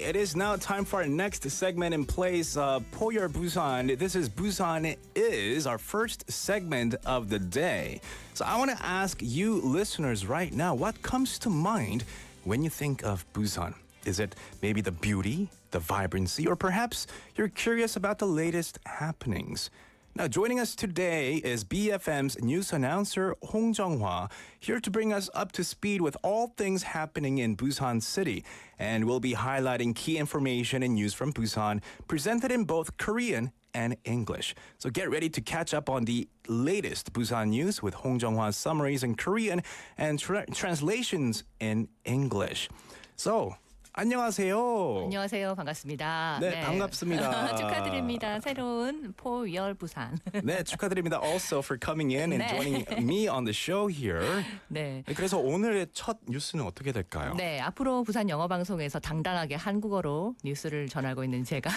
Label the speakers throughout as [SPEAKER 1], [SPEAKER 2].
[SPEAKER 1] It is now time for our next segment in place. Poyor Busan. This is Busan Is, our first segment of the day. So I want to ask you listeners right now, what comes to mind when you think of Busan? Is it maybe the beauty, the vibrancy, or perhaps you're curious about the latest happenings? Now, joining us today is BFM's news announcer Hong Jung-hwa, here to bring us up to speed with all things happening in Busan City. And we'll be highlighting key information and news from Busan, presented in both Korean and English. So get ready to catch up on the latest Busan news with Hong Jung-hwa's summaries in Korean and translations in English. So, 안녕하세요.
[SPEAKER 2] 안녕하세요. 반갑습니다.
[SPEAKER 1] 네, 반갑습니다.
[SPEAKER 2] 축하드립니다. 새로운 포열 부산.
[SPEAKER 1] 네, 축하드립니다. Also for coming in and joining me on the show here.
[SPEAKER 2] 네.
[SPEAKER 1] 그래서 오늘의 첫 뉴스는 어떻게 될까요?
[SPEAKER 2] 네, 앞으로 부산 영어방송에서 당당하게 한국어로 뉴스를 전하고 있는 제가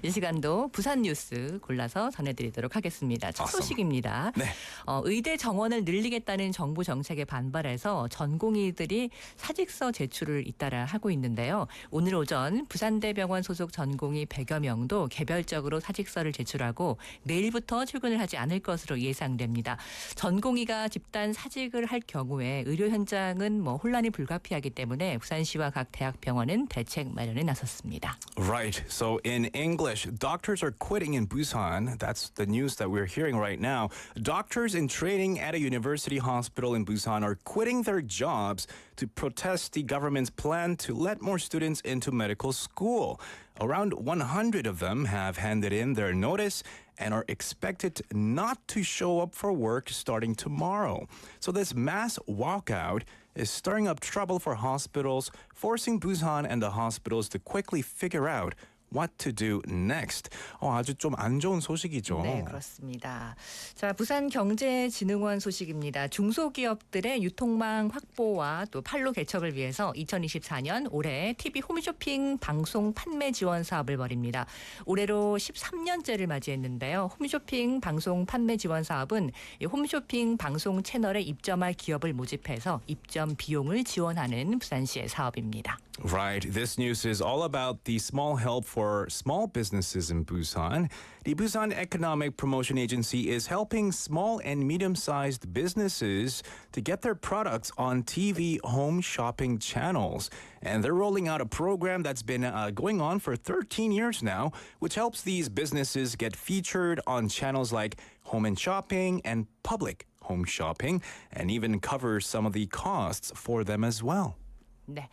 [SPEAKER 2] 이 시간도 부산 뉴스 골라서 전해드리도록 하겠습니다. 첫 소식입니다.
[SPEAKER 1] 네.
[SPEAKER 2] 의대 정원을 늘리겠다는 정부 정책에 반발해서 전공의들이 사직서 제출을 잇따라 하고 있는데요. 오늘 오전 부산대병원 소속 전공의 100여 명도 개별적으로 사직서를 제출하고 내일부터 출근을 하지 않을 것으로 예상됩니다. 전공의가 집단 사직을 할 경우에 의료 현장은 혼란이 불가피하기 때문에 부산시와 각 대학병원은 대책 마련에 나섰습니다.
[SPEAKER 1] Right. So in English, doctors are quitting in Busan. That's the news that we're hearing right now. Doctors in training at a university hospital in Busan are quitting their jobs to protest the government's plan to let more students into medical school. Around 100 of them have handed in their notice and are expected not to show up for work starting tomorrow. So this mass walkout is stirring up trouble for hospitals, forcing Busan and the hospitals to quickly figure out what to do next. 아주 좀 안 좋은 소식이죠.
[SPEAKER 2] 네, 그렇습니다. 자, 부산경제진흥원 소식입니다. 중소기업들의 유통망 확보와 또 판로 개척을 위해서 2024년 올해 TV 홈쇼핑 방송 판매 지원 사업을 벌입니다. 올해로 13년째를 맞이했는데요. 홈쇼핑 방송 판매 지원 사업은 이 홈쇼핑 방송 채널에 입점할 기업을 모집해서 입점 비용을 지원하는 부산시의 사업입니다.
[SPEAKER 1] Right. This news is all about the small help for small businesses in Busan. The Busan Economic Promotion Agency is helping small and medium-sized businesses to get their products on TV home shopping channels. And they're rolling out a program that's been going on for 13 years now, which helps these businesses get featured on channels like Home and Shopping and Public Home Shopping, and even covers some of the costs for them as well.
[SPEAKER 2] 네.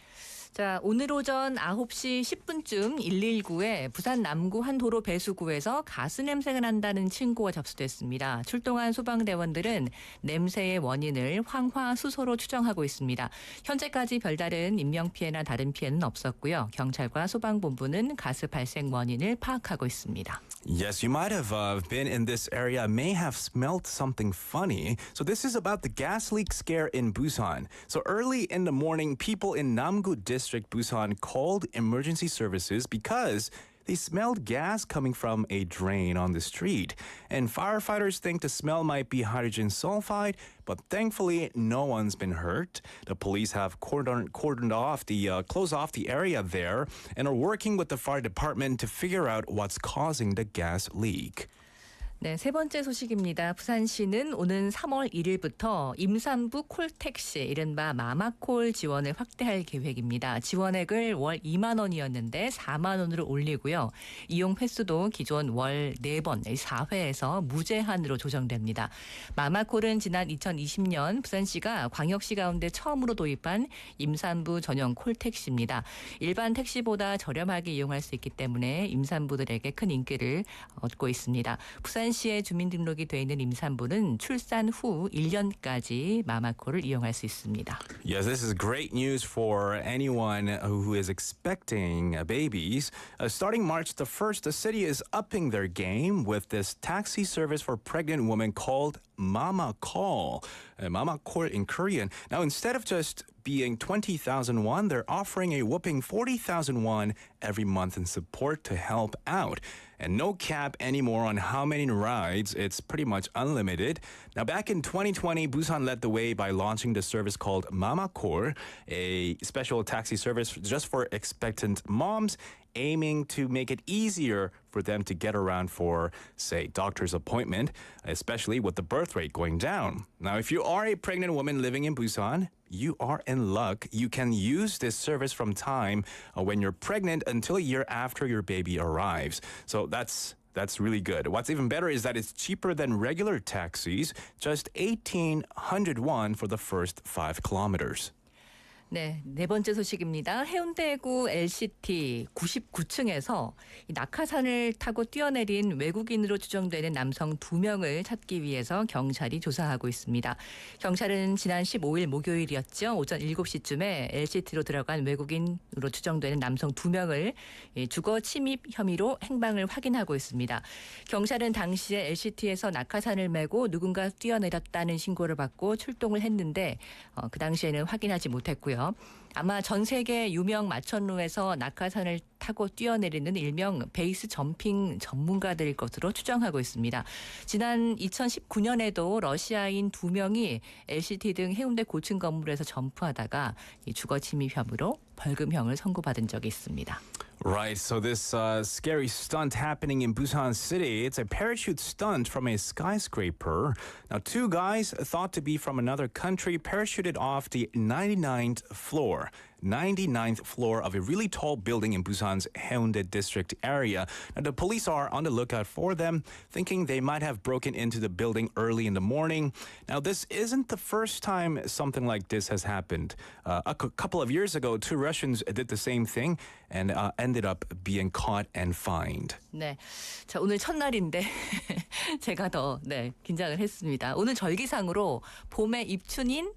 [SPEAKER 2] 자, 오늘 오전 9시 10분쯤 119에 부산 남구 한 도로 배수구에서 가스 냄새가 난다는 신고가 접수됐습니다. 출동한 소방대원들은 냄새의 원인을 황화수소로 추정하고 있습니다. 현재까지 별다른 인명피해나 다른 피해는 없었고요. 경찰과 소방본부는 가스 발생 원인을 파악하고 있습니다.
[SPEAKER 1] Yes, you might have been in this area, may have smelled something funny. So this is about the gas leak scare in Busan. So early in the morning, people in Namgu District, Busan, called emergency services because they smelled gas coming from a drain on the street. And firefighters think the smell might be hydrogen sulfide, but thankfully no one's been hurt. The police have cordoned off closed off the area there and are working with the fire department to figure out what's causing the gas leak.
[SPEAKER 2] 네, 세 번째 소식입니다. 부산시는 오는 3월 1일부터 임산부 콜택시, 이른바 마마콜 지원을 확대할 계획입니다. 지원액을 월 2만 원이었는데 4만 원으로 올리고요. 이용 횟수도 기존 월 4번, 4회에서 무제한으로 조정됩니다. 마마콜은 지난 2020년 부산시가 광역시 가운데 처음으로 도입한 임산부 전용 콜택시입니다. 일반 택시보다 저렴하게 이용할 수 있기 때문에 임산부들에게 큰 인기를 얻고 있습니다. 부산시에 주민등록이 돼 있는 임산부는 출산 후 1년까지 마마콜을 이용할 수 있습니다.
[SPEAKER 1] Yes, this is great news for anyone who is expecting babies. Starting March the 1st, the city is upping their game with this taxi service for pregnant women called Mama Call. Mama Call in Korean. Now, instead of just being 20,000 won, they're offering a whopping 40,000 won every month in support to help out. And no cap anymore on how many rides. It's pretty much unlimited. Now, back in 2020, Busan led the way by launching the service called Mamacore, a special taxi service just for expectant moms, aiming to make it easier for them to get around for, say, doctor's appointment, especially with the birth rate going down. Now, if you are a pregnant woman living in Busan, you are in luck. You can use this service from time when you're pregnant until a year after your baby arrives. So that's really good. What's even better is that it's cheaper than regular taxis, just 1,800 won for the first 5 kilometers.
[SPEAKER 2] 네, 네 번째 소식입니다. 해운대구 LCT 99층에서 낙하산을 타고 뛰어내린 외국인으로 추정되는 남성 2명을 찾기 위해서 경찰이 조사하고 있습니다. 경찰은 지난 15일 목요일이었죠. 오전 7시쯤에 LCT로 들어간 외국인으로 추정되는 남성 2명을 주거 침입 혐의로 행방을 확인하고 있습니다. 경찰은 당시에 LCT에서 낙하산을 메고 누군가 뛰어내렸다는 신고를 받고 출동을 했는데 그 당시에는 확인하지 못했고요. 아마 전 세계 유명 마천루에서 낙하산을 타고 뛰어내리는 일명 베이스 점핑 전문가들일 것으로 추정하고 있습니다. 지난 2019년에도 러시아인 2명이 LCT 등 해운대 고층 건물에서 점프하다가 주거 침입 혐의로 벌금형을 선고받은 적이 있습니다.
[SPEAKER 1] Right, so this scary stunt happening in Busan City, it's a parachute stunt from a skyscraper. Now, 2 guys thought to be from another country parachuted off the 99th floor of a really tall building in Busan's Haeundae district area. Now, the police are on the lookout for them, thinking they might have broken into the building early in the morning. Now, this isn't the first time something like this has happened. A couple of years ago, 2 Russians did the same thing and ended up being caught and fined.
[SPEAKER 2] 네, 자 오늘 첫날인데 제가 더 긴장을 했습니다. 오늘 절기상으로 봄의 입춘인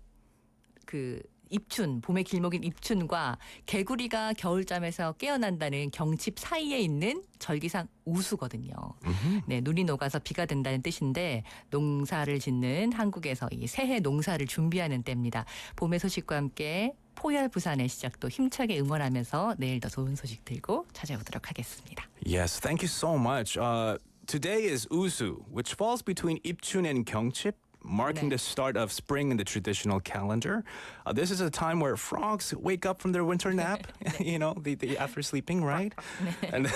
[SPEAKER 2] 입춘, 봄의 길목인 입춘과 개구리가 겨울잠에서 깨어난다는 경칩 사이에 있는 절기상 우수거든요. 네, 눈이 녹아서 비가 된다는 뜻인데 농사를 짓는 한국에서 이 새해 농사를 준비하는 때입니다. 봄의 소식과 함께 포열 부산의 시작도 힘차게 응원하면서 내일 더 좋은 소식 들고 찾아오도록 하겠습니다.
[SPEAKER 1] Yes, thank you so much. Today is Usu, which falls between Ipchun and Gyeongchip, marking the start of spring in the traditional calendar. This is a time where frogs wake up from their winter nap, you know, they after sleeping, right? And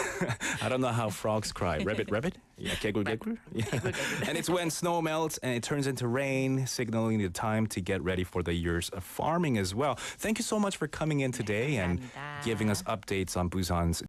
[SPEAKER 1] I don't know how frogs cry. Rabbit, rabbit? Yeah, 개굴, 개굴? Yeah. And it's when snow melts and it turns into rain, signaling the time to get ready for the year's farming as well. Thank you so much for coming in today and giving us updates on Busan's